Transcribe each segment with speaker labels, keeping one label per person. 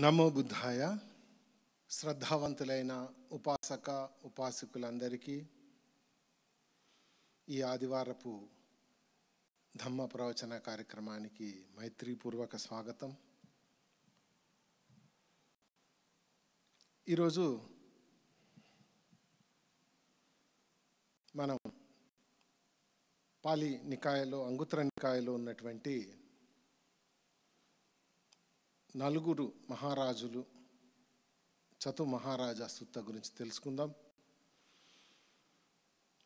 Speaker 1: నమో బుద్ధాయ. శ్రద్ధావంతులైన ఉపాసక ఉపాసకులందరికీ ఈ ఆదివారపు ధమ్మ ప్రవచన కార్యక్రమానికి మైత్రీపూర్వక స్వాగతం. ఈరోజు మనం పాలి నికాయలో అంగుత్తర నికాయలో ఉన్నటువంటి నలుగురు మహారాజులు చతు మహారాజా సుత్త గురించి తెలుసుకుందాం.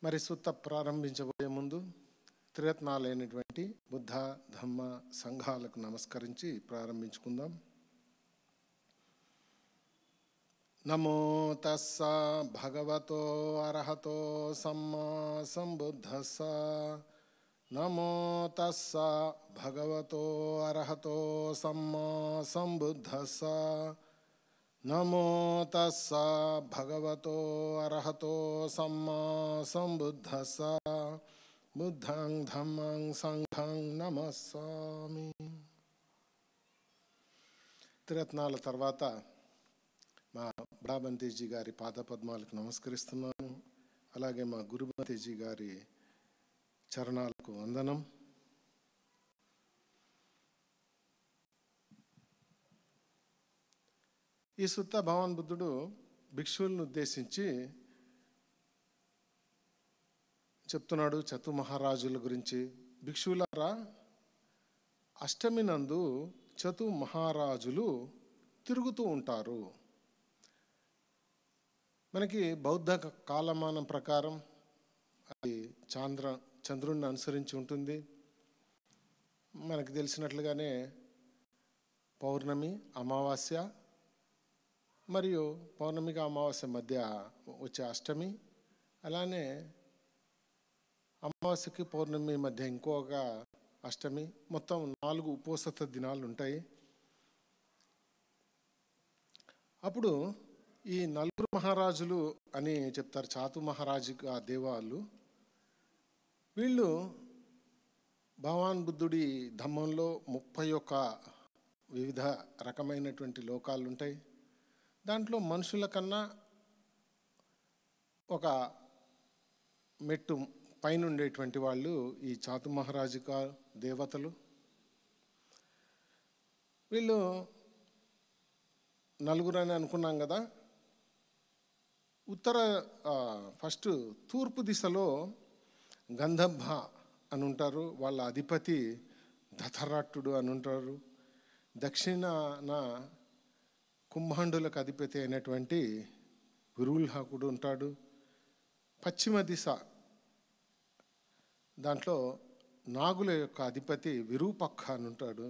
Speaker 1: మరి సుత్త ప్రారంభించబోయే ముందు త్రిరత్నాలైనటువంటి బుద్ధ ధమ్మ సంఘాలకు నమస్కరించి ప్రారంభించుకుందాం. నమో తస్స భగవతో అర్హతో సమ్మా సంబుద్ధస్స. నమో తస్స భగవతో అర్హతో సమ్మా సంబుద్ధస్స. నమో తస్స భగవతో అర్హతో సమ్మా సంబుద్ధస్స. బుద్ధం ధమ్మం సంఘం నమస్సామి. త్రిరత్నాల తర్వాత మా బడాబంతేజీ గారి పాదపద్మాలకు నమస్కరిస్తున్నాను. అలాగే మా గురుబంతేజీ గారి చరణాలకు వందనం. ఈ సుత్త భగవాన్ బుద్ధుడు భిక్షువులను ఉద్దేశించి చెప్తున్నాడు చతు మహారాజుల గురించి. భిక్షువులారా, అష్టమి నందు చతు మహారాజులు తిరుగుతూ ఉంటారు. మనకి బౌద్ధ కాలమానం ప్రకారం అది చంద్రుడిని అనుసరించి ఉంటుంది. మనకు తెలిసినట్లుగానే పౌర్ణమి, అమావాస్య మరియు పౌర్ణమికి అమావాస్య మధ్య వచ్చే అష్టమి, అలానే అమావాస్యకి పౌర్ణమి మధ్య ఇంకొక అష్టమి, మొత్తం 4 ఉపోసత దినాలు ఉంటాయి. అప్పుడు ఈ నలుగురు మహారాజులు అని చెప్తారు, చాతు మహారాజుగా దేవాళ్ళు. వీళ్ళు భగవాన్ బుద్ధుడి ధమ్మంలో 31 వివిధ రకమైనటువంటి లోకాలు ఉంటాయి. దాంట్లో మనుషుల కన్నా ఒక మెట్టు పైన ఉండేటువంటి వాళ్ళు ఈ చాతు మహారాజుక దేవతలు. వీళ్ళు నలుగురు అని అనుకున్నాం కదా. ఫస్ట్ తూర్పు దిశలో గంధర్భ అని ఉంటారు, వాళ్ళ అధిపతి దథరాట్టుడు అని ఉంటారు. దక్షిణాన కుంభాండులకు అధిపతి అయినటువంటి విరుల్హాకుడు ఉంటాడు. పశ్చిమ దిశ దాంట్లో నాగుల యొక్క అధిపతి విరూపక్క అని ఉంటాడు.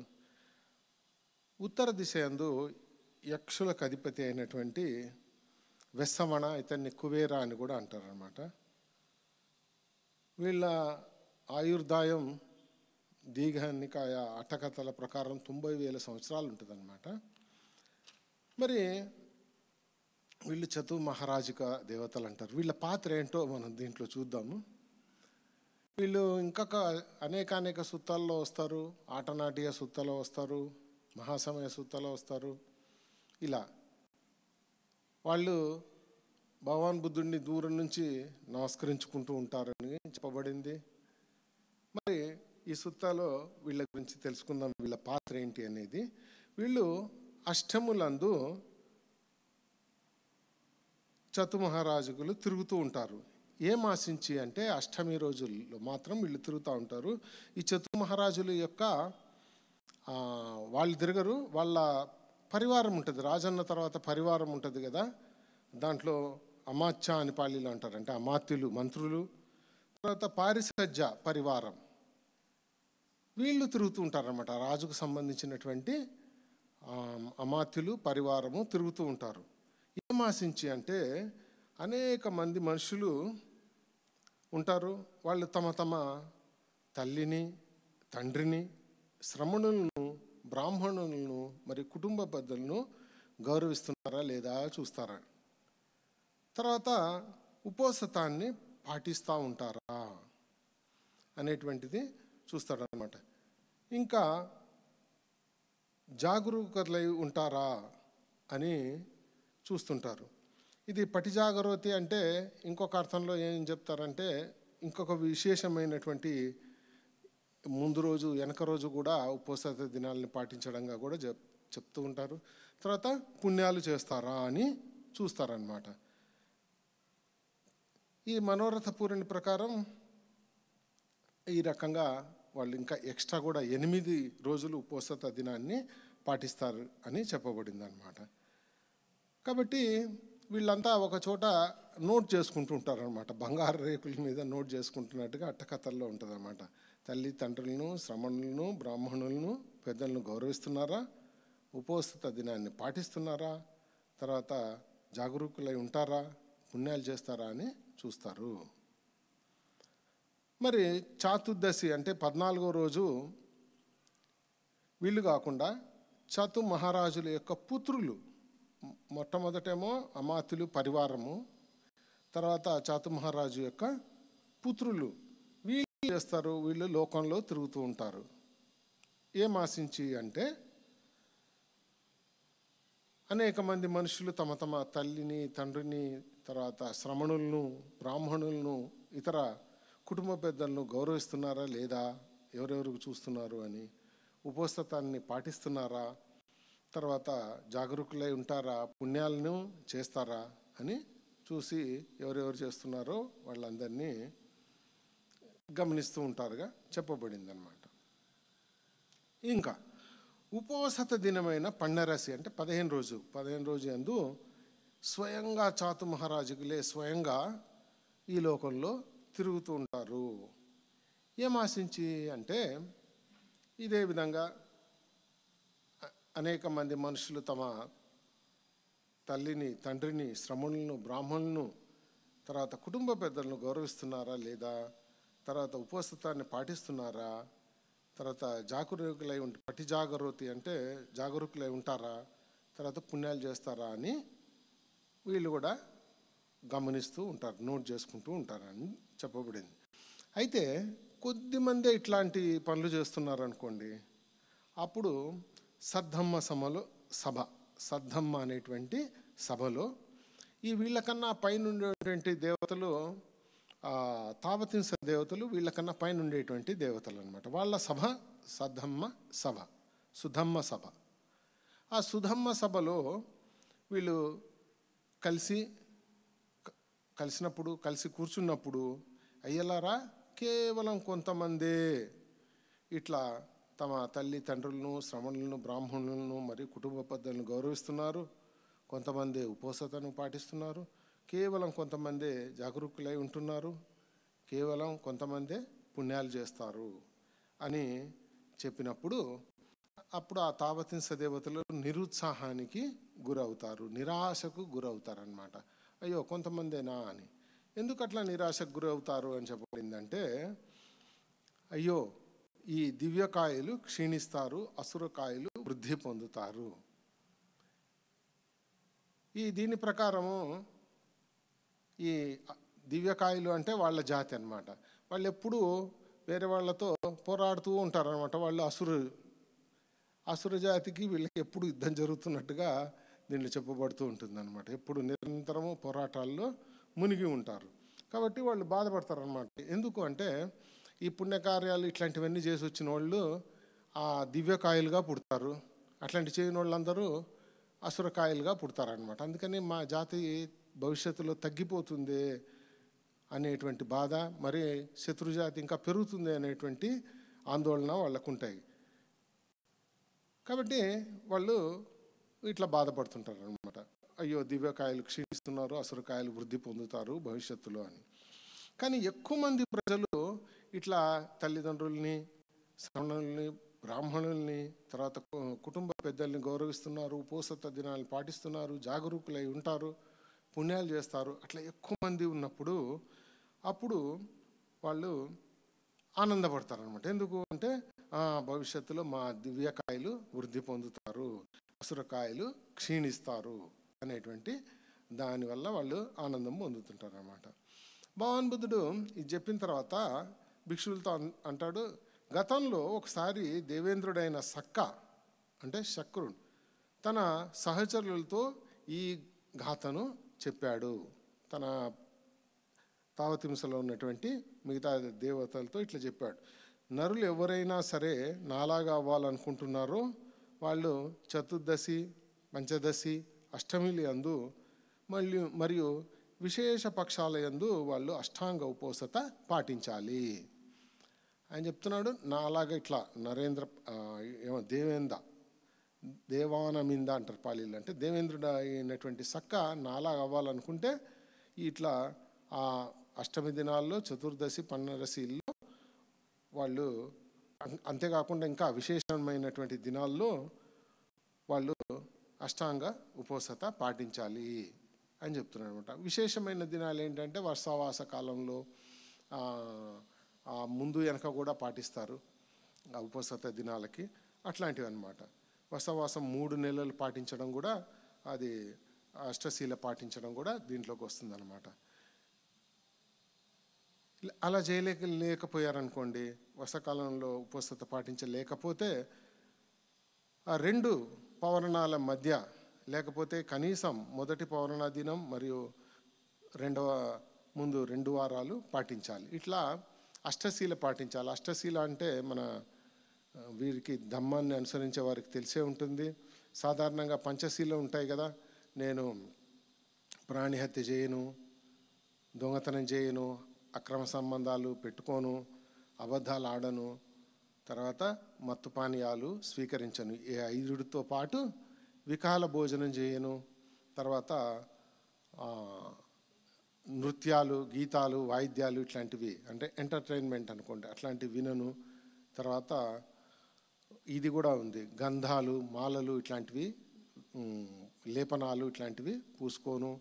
Speaker 1: ఉత్తర దిశ యందు యక్షులకు అధిపతి అయినటువంటి వెస్సమణ, ఇతన్ని కువేర అని కూడా అంటారు అన్నమాట. వీళ్ళ ఆయుర్దాయం దీఘనికాయ అట్టకథల ప్రకారం 90,000 సంవత్సరాలు ఉంటుందన్నమాట. మరి వీళ్ళు చతు మహారాజుక దేవతలు అంటారు. వీళ్ళ పాత్ర ఏంటో మనం దీంట్లో చూద్దాము. వీళ్ళు ఇంకొక అనేక సుత్తాల్లో వస్తారు. ఆటనాటియ సుత్తలో వస్తారు, మహాసమయ సుత్తలో వస్తారు. ఇలా వాళ్ళు భగవాన్ బుద్ధుడిని దూరం నుంచి నమస్కరించుకుంటూ ఉంటారని చెప్పబడింది. మరి ఈ సుత్తాలో వీళ్ళ గురించి తెలుసుకుందాం, వీళ్ళ పాత్ర ఏంటి అనేది. వీళ్ళు అష్టములందు చతు మహారాజులు తిరుగుతూ ఉంటారు. ఏం ఆశించి అంటే అష్టమి రోజుల్లో మాత్రం వీళ్ళు తిరుగుతూ ఉంటారు. ఈ చతు మహారాజుల యొక్క వాళ్ళు తిరగరు, వాళ్ళ పరివారం ఉంటుంది. రాజన్న తర్వాత పరివారం ఉంటుంది కదా, దాంట్లో అమాత్య అని పాళీలు అంటారు, అంటే అమాత్యులు మంత్రులు. తర్వాత పారిసజ్జ పరివారం, వీళ్ళు తిరుగుతూ ఉంటారన్నమాట. రాజుకు సంబంధించినటువంటి అమాత్యులు పరివారము తిరుగుతూ ఉంటారు. ఏం ఆశించి అంటే అనేక మంది మనుషులు ఉంటారు. వాళ్ళు తమ తమ తల్లిని, తండ్రిని, శ్రమణులను, బ్రాహ్మణులను మరి కుటుంబ పెద్దలను గౌరవిస్తున్నారా లేదా చూస్తారా. తర్వాత ఉపోసతాన్ని పాటిస్తూ ఉంటారా అనేటువంటిది చూస్తాడనమాట. ఇంకా జాగరూకతలై ఉంటారా అని చూస్తుంటారు. ఇది పటిజాగరోతి అంటే ఇంకొక అర్థంలో ఏం చెప్తారంటే, ఇంకొక విశేషమైనటువంటి ముందు రోజు వెనక రోజు కూడా ఉపవాస దినాలని పాటించడంగా కూడా చెప్తూ ఉంటారు. తర్వాత పుణ్యాలు చేస్తారా అని చూస్తారన్నమాట. ఈ మనోరథ పూర్ణి ప్రకారం ఈ రకంగా వాళ్ళు ఇంకా ఎక్స్ట్రా కూడా 8 రోజులు ఉపవాస దినాన్ని పాటిస్తారు అని చెప్పబడింది అన్నమాట. కాబట్టి వీళ్ళంతా ఒక చోట నోట్ చేసుకుంటూ ఉంటారనమాట. బంగారు రేకుల మీద నోట్ చేసుకుంటున్నట్టుగా అట్టకథల్లో ఉంటుంది అన్నమాట. తల్లి తండ్రులను, శ్రమణులను, బ్రాహ్మణులను, పెద్దలను గౌరవిస్తున్నారా, ఉపవాస దినాన్ని పాటిస్తున్నారా, తర్వాత జాగరూకులై ఉంటారా, పుణ్యాలు చేస్తారా అని చూస్తారు. మరి చాతుర్దశి అంటే 14వ రోజు వీళ్ళు కాకుండా చతు మహారాజుల యొక్క పుత్రులు, మొట్టమొదటేమో అమాత్యులు పరివారము, తర్వాత చాతు మహారాజు యొక్క పుత్రులు వీళ్ళు చేస్తారు. వీళ్ళు లోకంలో తిరుగుతూ ఉంటారు. ఏం ఆశించి అంటే, అనేక మంది మనుషులు తమ తమ తల్లిని, తండ్రిని, తర్వాత శ్రమణులను, బ్రాహ్మణులను, ఇతర కుటుంబ పెద్దలను గౌరవిస్తున్నారా లేదా, ఎవరెవరికి చూస్తున్నారు అని, ఉపవాసాన్ని పాటిస్తున్నారా, తర్వాత జాగరూకులై ఉంటారా, పుణ్యాలను చేస్తారా అని చూసి ఎవరెవరు చేస్తున్నారో వాళ్ళందరినీ గమనిస్తూ ఉంటారుగా చెప్పబడింది అన్నమాట. ఇంకా ఉపవాస దినమైన పన్నెరసి అంటే 15 రోజు యందు స్వయంగా చాతు మహారాజుకులే స్వయంగా ఈ లోకంలో తిరుగుతూ ఉంటారు. ఏం ఆశించి అంటే, ఇదే విధంగా అనేక మంది మనుషులు తమ తల్లిని, తండ్రిని, శ్రమణులను, బ్రాహ్మణులను, తర్వాత కుటుంబ పెద్దలను గౌరవిస్తున్నారా లేదా, తర్వాత ఉపవాసాన్ని పాటిస్తున్నారా, తర్వాత జాగరూకులై పటిజాగరోతి అంటే జాగరూకులై ఉంటారా, తర్వాత పుణ్యాలు చేస్తారా అని వీళ్ళు కూడా గమనిస్తూ ఉంటారు, నోట్ చేసుకుంటూ ఉంటారని చెప్పబడింది. అయితే కొద్దిమందే ఇట్లాంటి పనులు చేస్తున్నారనుకోండి, అప్పుడు సద్ధమ్మ సద్ధమ్మ అనేటువంటి సభలో ఈ వీళ్ళకన్నా పైన ఉండేటువంటి దేవతలు, తావతింస దేవతలు వీళ్ళకన్నా పైన ఉండేటువంటి దేవతలు అనమాట. వాళ్ళ సభ సుధమ్మ సభ. ఆ సుధమ్మ సభలో వీళ్ళు కలిసి కూర్చున్నప్పుడు, అయ్యలారా కేవలం కొంతమందే ఇట్లా తమ తల్లి తండ్రులను, శ్రమణులను, బ్రాహ్మణులను మరియు కుటుంబ పెద్దలను గౌరవిస్తున్నారు, కొంతమంది ఉపవాసాన్ని పాటిస్తున్నారు, కేవలం కొంతమంది జాగరూకులై ఉంటున్నారు, కేవలం కొంతమందే పుణ్యాలు చేస్తారు అని చెప్పినప్పుడు, అప్పుడు ఆ తావతింస దేవతలు నిరుత్సాహానికి గురవుతారు, నిరాశకు గురవుతారనమాట. అయ్యో కొంతమందేనా అని. ఎందుకు అట్లా నిరాశకు గురవుతారు అని చెప్పబడిందంటే, అయ్యో ఈ దివ్యకాయలు క్షీణిస్తారు, అసురకాయలు వృద్ధి పొందుతారు. దీని ప్రకారము ఈ దివ్యకాయలు అంటే వాళ్ళ జాతి అన్నమాట. వాళ్ళు ఎప్పుడూ వేరే వాళ్ళతో పోరాడుతూ ఉంటారనమాట. వాళ్ళు అసుర జాతికి వీళ్ళకి ఎప్పుడు యుద్ధం జరుగుతున్నట్టుగా దీనిలో చెప్పబడుతూ ఉంటుంది అనమాట. ఎప్పుడు నిరంతరము పోరాటాల్లో మునిగి ఉంటారు. కాబట్టి వాళ్ళు బాధపడతారనమాట. ఎందుకు అంటే, ఈ పుణ్యకార్యాలు ఇట్లాంటివన్నీ చేసి వచ్చిన వాళ్ళు ఆ దివ్యకాయలుగా పుడతారు, అట్లాంటి చేయని వాళ్ళందరూ అసురకాయలుగా పుడతారనమాట. అందుకని మా జాతి భవిష్యత్తులో తగ్గిపోతుంది అనేటువంటి బాధ, మరి శత్రుజాతి ఇంకా పెరుగుతుంది అనేటువంటి ఆందోళన వాళ్ళకు ఉంటాయి. కాబట్టి వాళ్ళు ఇట్లా బాధపడుతుంటారు అనమాట. అయ్యో దివ్యకాయలు క్షీణిస్తున్నారు, అసురకాయలు వృద్ధి పొందుతారు భవిష్యత్తులో అని. కానీ ఎక్కువ మంది ప్రజలు ఇట్లా తల్లిదండ్రుల్ని, శ్రమణుల్ని, బ్రాహ్మణుల్ని, తర్వాత కుటుంబ పెద్దల్ని గౌరవిస్తున్నారు, ఉపవాస దినాలు పాటిస్తున్నారు, జాగరూకులై ఉంటారు, పుణ్యాలు చేస్తారు. అట్లా ఎక్కువ మంది ఉన్నప్పుడు అప్పుడు వాళ్ళు ఆనందపడతారనమాట. ఎందుకు అంటే, భవిష్యత్తులో మా దివ్యకాయలు వృద్ధి పొందుతారు, అసురకాయలు క్షీణిస్తారు అనేటువంటి దానివల్ల వాళ్ళు ఆనందం పొందుతుంటారు అన్నమాట. భగవాన్ బుద్ధుడు ఇది చెప్పిన తర్వాత భిక్షువులతో అంటాడు, గతంలో ఒకసారి దేవేంద్రుడైన సక్క అంటే శక్రుడు తన సహచరులతో ఈ గాథను చెప్పాడు. తన తావతింసలో ఉన్నటువంటి మిగతా దేవతలతో ఇట్లా చెప్పాడు. నరులు ఎవరైనా సరే నాలాగా అవ్వాలనుకుంటున్నారో వాళ్ళు చతుర్దశి, పంచదశి, అష్టమిలి యందు మరియు విశేష పక్షాల యందు వాళ్ళు అష్టాంగ ఉపోసత పాటించాలి ఆయన చెప్తున్నాడు. నాలాగా ఇట్లా దేవానమింద అంటారు పాలీలు, అంటే దేవేంద్రుడు అయినటువంటి సక్క నాలాగా అవ్వాలనుకుంటే ఇట్లా ఆ అష్టమి దినాల్లో, చతుర్దశి, పన్నదశిల్లో వాళ్ళు, అంతేకాకుండా ఇంకా విశేషమైనటువంటి దినాల్లో వాళ్ళు అష్టాంగ ఉపోసత పాటించాలి అని చెప్తున్నాడు అనమాట. విశేషమైన దినాలు ఏంటంటే వర్షావాస కాలంలో ముందు వెనక కూడా పాటిస్తారు ఆ ఉపోసత దినాలకి, అట్లాంటివి అనమాట. వర్షావాసం 3 నెలలు పాటించడం కూడా, అది అష్టశీల పాటించడం కూడా దీంట్లోకి వస్తుందన్నమాట. అలా లేకపోయారనుకోండి, వర్షాకాలంలో ఉపస్థత పాటించలేకపోతే ఆ 2 పౌర్ణాల మధ్య, లేకపోతే కనీసం మొదటి పౌర్ణ దినం మరియు ముందు 2 వారాలు పాటించాలి. ఇట్లా అష్టశీల పాటించాలి. అష్టశీల అంటే మన వీరికి ధమ్మాన్ని అనుసరించే వారికి తెలిసే ఉంటుంది. సాధారణంగా పంచశీల ఉంటాయి కదా, నేను ప్రాణి హత్య చేయను, దొంగతనం చేయను, అక్రమ సంబంధాలు పెట్టుకోను, అబద్ధాలు ఆడను, తర్వాత మత్తు పానీయాలు స్వీకరించను, ఈ 5తో పాటు వికాల భోజనం చేయను, తర్వాత నృత్యాలు, గీతాలు, వాయిద్యాలు ఇట్లాంటివి, అంటే ఎంటర్టైన్మెంట్ అనుకోండి, అట్లాంటివి వినను. తర్వాత ఇది కూడా ఉంది, గంధాలు, మాలలు ఇట్లాంటివి, లేపనాలు ఇట్లాంటివి పూసుకోను.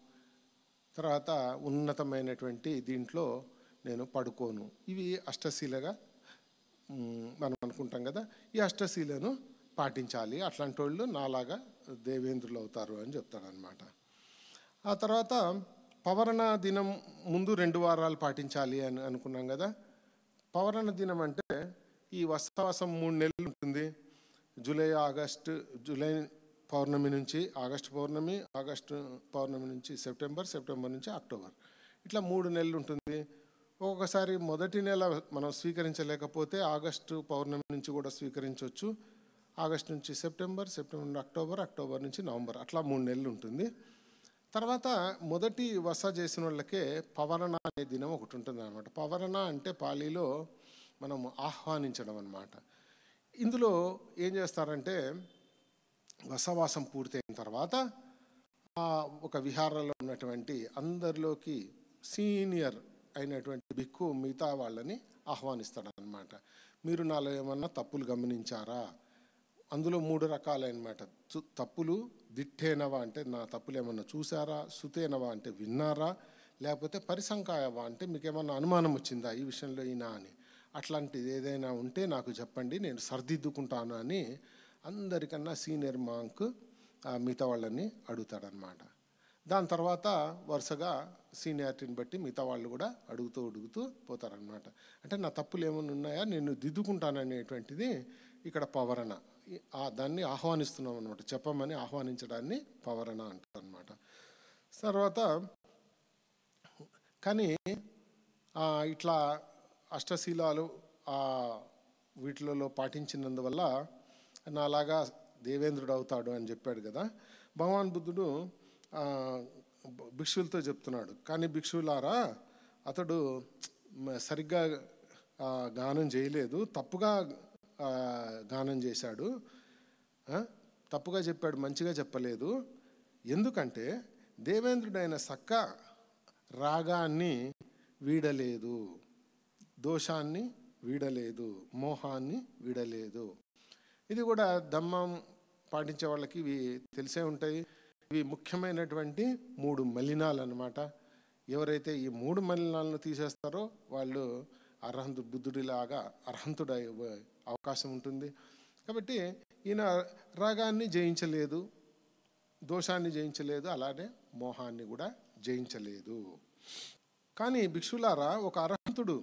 Speaker 1: తర్వాత ఉన్నతమైనటువంటి దీంట్లో నేను పడుకోను. ఇవి అష్టశీలగా మనం అనుకుంటాం కదా. ఈ అష్టశీలను పాటించాలి, అట్లాంటి వాళ్ళు నాలాగా దేవేంద్రులు అవుతారు అని చెప్తాడనమాట. ఆ తర్వాత పౌర్ణ దినం ముందు 2 వారాలు పాటించాలి అని అనుకున్నాం కదా. పౌర్ణ దినం అంటే ఈ వర్షావాసం 3 నెలలు ఉంటుంది. జూలై పౌర్ణమి నుంచి ఆగస్టు పౌర్ణమి, ఆగస్టు పౌర్ణమి నుంచి సెప్టెంబర్ నుంచి అక్టోబర్, ఇట్లా 3 నెలలు ఉంటుంది. ఒక్కొక్కసారి మొదటి నెల మనం స్వీకరించలేకపోతే ఆగస్టు పౌర్ణమి నుంచి కూడా స్వీకరించవచ్చు. ఆగస్టు నుంచి సెప్టెంబర్ నుండి అక్టోబర్ నుంచి నవంబర్, అట్లా 3 నెలలు ఉంటుంది. తర్వాత మొదటి వస చేసిన వాళ్ళకే పవరణ అనే దినం ఒకటి ఉంటుంది అనమాట. పవరణ అంటే పాలీలో మనం ఆహ్వానించడం అనమాట. ఇందులో ఏం చేస్తారంటే వసవాసం పూర్తయిన తర్వాత ఒక విహారంలో ఉన్నటువంటి అందరిలోకి సీనియర్ అయినటువంటి భిక్కు మిగతా వాళ్ళని ఆహ్వానిస్తాడనమాట. మీరు నాలో ఏమన్నా తప్పులు గమనించారా? అందులో 3 రకాలన్నమాట. తప్పులు దిట్టేనవా అంటే నా తప్పులు ఏమన్నా చూసారా, సుతేనవా అంటే విన్నారా, లేకపోతే పరిసంకాయవా అంటే మీకు ఏమన్నా అనుమానం వచ్చిందా ఈ విషయంలో ఈయన అని, అట్లాంటిది ఏదైనా ఉంటే నాకు చెప్పండి, నేను సరిదిద్దుకుంటాను అని అందరికన్నా సీనియర్ మాంక్ మిగతా వాళ్ళని అడుగుతాడనమాట. దాని తర్వాత వరుసగా సీనియారిటీని బట్టి మిగతా వాళ్ళు కూడా అడుగుతూ పోతారనమాట. అంటే నా తప్పులు ఏమైనా ఉన్నాయా, నేను దిద్దుకుంటాననేటువంటిది ఇక్కడ పవరణ. దాన్ని ఆహ్వానిస్తున్నాం అనమాట, చెప్పమని ఆహ్వానించడాన్ని పవరణ అంటారు అనమాట. తర్వాత కానీ ఇట్లా అష్టశీలాలు వీటిలలో పాటించినందువల్ల నాలాగా దేవేంద్రుడు అవుతాడు అని చెప్పాడు కదా. భగవాన్ బుద్ధుడు భిక్షువులతో చెప్తున్నాడు, కానీ భిక్షువులారా అతడు సరిగ్గా గానం చేయలేదు, తప్పుగా గానం చేశాడు, తప్పుగా చెప్పాడు, మంచిగా చెప్పలేదు. ఎందుకంటే దేవేంద్రుడైన సక్క రాగాన్ని వీడలేదు, దోషాన్ని వీడలేదు, మోహాన్ని వీడలేదు. ఇది కూడా ధమ్మం పాటించే వాళ్ళకి ఇవి తెలిసే ఉంటాయి. ఇవి ముఖ్యమైనటువంటి 3 మలినాలు అన్నమాట. ఎవరైతే ఈ 3 మలినాలను తీసేస్తారో వాళ్ళు బుద్ధుడిలాగా అర్హంతుడై అవకాశం ఉంటుంది. కాబట్టి ఈయన రాగాన్ని జయించలేదు, దోషాన్ని జయించలేదు, అలానే మోహాన్ని కూడా జయించలేదు. కానీ భిక్షులారా, ఒక అర్హంతుడు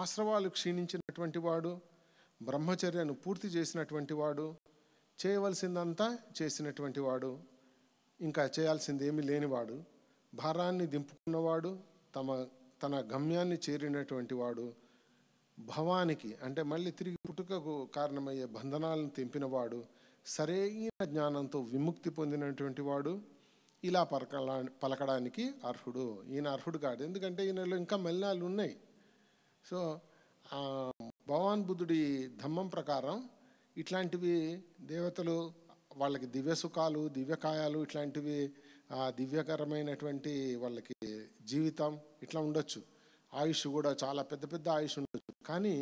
Speaker 1: ఆశ్రవాలు క్షీణించినటువంటి వాడు, బ్రహ్మచర్యను పూర్తి చేసినటువంటి వాడు, చేయవలసిందంతా చేసినటువంటి వాడు, ఇంకా చేయాల్సింది ఏమీ లేనివాడు, భారాన్ని దింపుకున్నవాడు, తన గమ్యాన్ని చేరినటువంటి వాడు, భవానికి అంటే మళ్ళీ తిరిగి పుట్టుకకు కారణమయ్యే బంధనాలను తెంపినవాడు, సరైన జ్ఞానంతో విముక్తి పొందినటువంటి వాడు ఇలా పలకడానికి అర్హుడు. ఈయన అర్హుడు కాదు, ఎందుకంటే ఈయనలో ఇంకా మలినాలు ఉన్నాయి. సో భగవాన్ బుద్ధుడి ధమ్మం ప్రకారం ఇట్లాంటివి దేవతలు వాళ్ళకి దివ్య సుఖాలు, దివ్యకాయాలు, ఇట్లాంటివి దివ్యకరమైనటువంటి వాళ్ళకి జీవితం ఇట్లా ఉండొచ్చు, ఆయుష్ కూడా చాలా పెద్ద పెద్ద ఆయుష్ ఉండొచ్చు. కానీ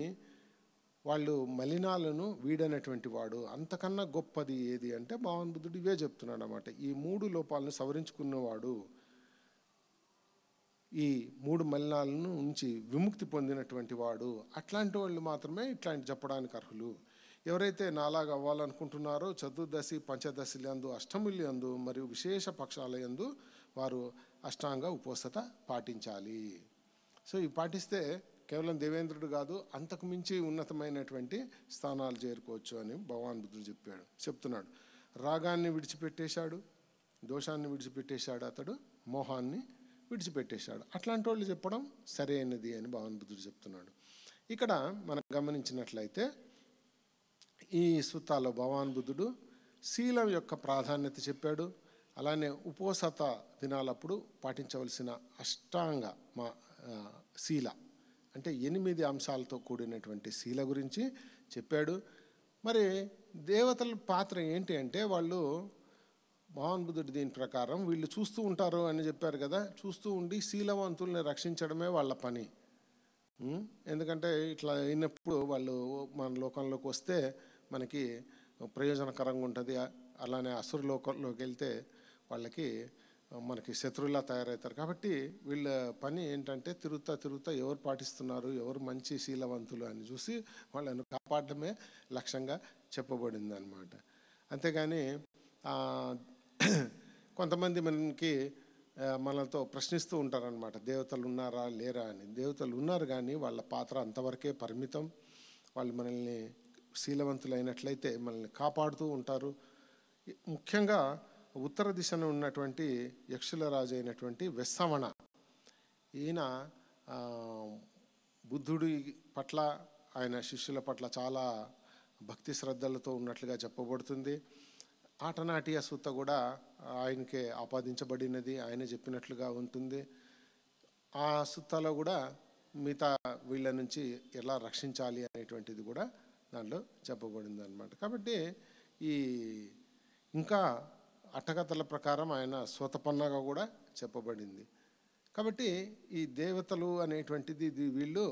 Speaker 1: వాళ్ళు మలినాలను వీడనటువంటి వాడు. అంతకన్నా గొప్పది ఏది అంటే భగవాన్ బుద్ధుడు ఇవే చెప్తున్నాడు అన్నమాట. ఈ 3 లోపాలను సవరించుకున్నవాడు, ఈ 3 మలినాలను ఉంచి విముక్తి పొందినటువంటి వాడు, అట్లాంటి వాళ్ళు మాత్రమే ఇట్లాంటి చెప్పడానికి అర్హులు. ఎవరైతే నాలాగా అవ్వాలనుకుంటున్నారో చతుర్దశి పంచదశిలందు, అష్టములందు మరియు విశేష పక్షాలయందు వారు అష్టాంగ ఉపవసత పాటించాలి. సో ఇవి పాటిస్తే కేవలం దేవేంద్రుడు కాదు, అంతకు మించి ఉన్నతమైనటువంటి స్థానాలు చేరుకోవచ్చు అని భగవాన్ బుద్ధుడు చెప్తున్నాడు. రాగాన్ని విడిచిపెట్టేశాడు, దోషాన్ని విడిచిపెట్టేశాడు, అతడు మోహాన్ని విడిచిపెట్టేశాడు. అట్లాంటి వాళ్ళు చెప్పడం సరైనది అని భగవాన్ బుద్ధుడు చెప్తున్నాడు. ఇక్కడ మనం గమనించినట్లయితే ఈ సూత్రాల్లో భగవాన్ బుద్ధుడు శీలం యొక్క ప్రాధాన్యత చెప్పాడు. అలానే ఉపవసత దినాలప్పుడు పాటించవలసిన అష్టాంగ శీల అంటే 8 అంశాలతో కూడినటువంటి శీల గురించి చెప్పాడు. మరి దేవతల పాత్ర ఏంటి అంటే వాళ్ళు భగవాన్ బుద్ధుడు దీని ప్రకారం వీళ్ళు చూస్తూ ఉంటారు అని చెప్పారు కదా, చూస్తూ ఉండి శీలవంతుల్ని రక్షించడమే వాళ్ళ పని. ఎందుకంటే ఇట్లా అయినప్పుడు వాళ్ళు మన లోకంలోకి వస్తే మనకి ప్రయోజనకరంగా ఉంటుంది. అలానే అసుర లోకంలోకి వెళ్తే వాళ్ళకి మనకి శత్రువులా తయారవుతారు. కాబట్టి వీళ్ళ పని ఏంటంటే తిరుగుతా ఎవరు పాటిస్తున్నారు, ఎవరు మంచి శీలవంతులు అని చూసి వాళ్ళను కాపాడడమే లక్ష్యంగా చెప్పబడింది అన్నమాట. అంతేగాని కొంతమంది మనతో ప్రశ్నిస్తూ ఉంటారనమాట, దేవతలు ఉన్నారా లేరా అని. దేవతలు ఉన్నారు కానీ వాళ్ళ పాత్ర అంతవరకే పరిమితం. వాళ్ళు మనల్ని శీలవంతులైనట్లయితే మనల్ని కాపాడుతూ ఉంటారు. ముఖ్యంగా ఉత్తర దిశన ఉన్నటువంటి యక్షుల రాజు అయినటువంటి వెస్సమణ, ఈయన బుద్ధుడి పట్ల ఆయన శిష్యుల పట్ల చాలా భక్తి శ్రద్ధలతో ఉన్నట్లుగా చెప్పబడుతుంది. ఆటనాటియ సూత్త కూడా ఆయనకే ఆపాదించబడినది, ఆయన చెప్పినట్లుగా ఉంటుంది. ఆ సూత్తాలో కూడా మిగతా వీళ్ళ నుంచి ఎలా రక్షించాలి అనేటువంటిది కూడా దాంట్లో చెప్పబడింది అన్నమాట. కాబట్టి ఈ ఇంకా అట్టకథల ప్రకారం ఆయన స్వతపన్నగా కూడా చెప్పబడింది. కాబట్టి ఈ దేవతలు అనేటువంటిది వీళ్ళు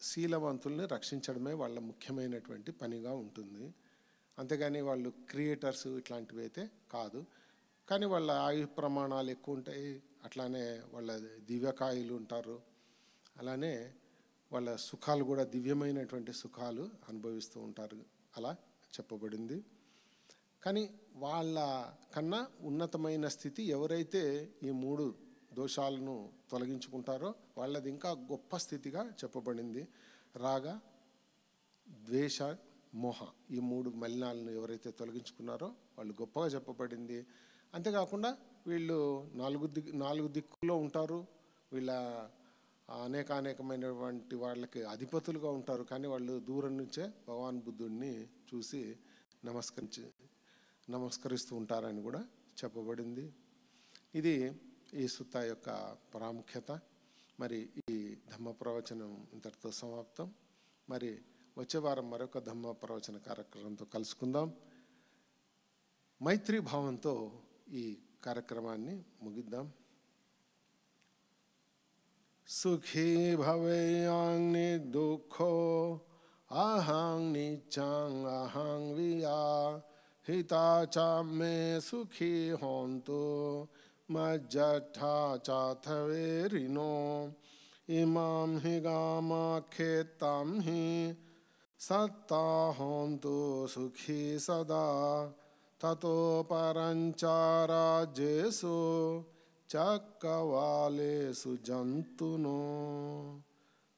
Speaker 1: శీలవంతుల్ని రక్షించడమే వాళ్ళ ముఖ్యమైనటువంటి పనిగా ఉంటుంది. అంతేగాని వాళ్ళు క్రియేటర్స్ ఇట్లాంటివి అయితే కాదు. కానీ వాళ్ళ ఆయు ప్రమాణాలు ఎక్కువ ఉంటాయి, అట్లానే వాళ్ళ దివ్యకాయులు ఉంటారు, అలానే వాళ్ళ సుఖాలు కూడా దివ్యమైనటువంటి సుఖాలు అనుభవిస్తూ ఉంటారు, అలా చెప్పబడింది. కానీ వాళ్ళ కన్నా ఉన్నతమైన స్థితి ఎవరైతే ఈ 3 దోషాలను తొలగించుకుంటారో వాళ్ళది ఇంకా గొప్ప స్థితిగా చెప్పబడింది. రాగ, ద్వేష, మోహ ఈ 3 మలినాలను ఎవరైతే తొలగించుకున్నారో వాళ్ళు గొప్పగా చెప్పబడింది. అంతేకాకుండా వీళ్ళు 4 దిక్కుల్లో ఉంటారు. వీళ్ళ అనేకమైనటువంటి వాళ్ళకి అధిపతులుగా ఉంటారు. కానీ వాళ్ళు దూరం నుంచే భగవాన్ బుద్ధుడిని చూసి నమస్కరిస్తూ ఉంటారని కూడా చెప్పబడింది. ఇది ఈ సుత్తా యొక్క ప్రాముఖ్యత. మరి ఈ ధమ్మ ప్రవచనం ఇంతటితో సమాప్తం. మరి వచ్చే వారం మరొక ధమ్మ ప్రవచన కార్యక్రమంతో కలుసుకుందాం. మైత్రీ భావంతో ఈ కార్యక్రమాన్ని ముగిద్దాం. సుఖీ భవేయాం దుఃఖో అహం నీచాం అహం వియా हिता चा मे सुखी होन्तु मज्जठा चाथवेरिनो इमां हि गामाख्येतां हि सत्ता होन्तु सुखी सदा ततो परञ्चाराज्येषु चक्रवालेषु जन्तुनो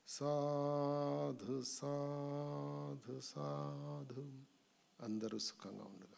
Speaker 1: साधु साधु साधु. అందరూ సుఖంగా ఉండగా.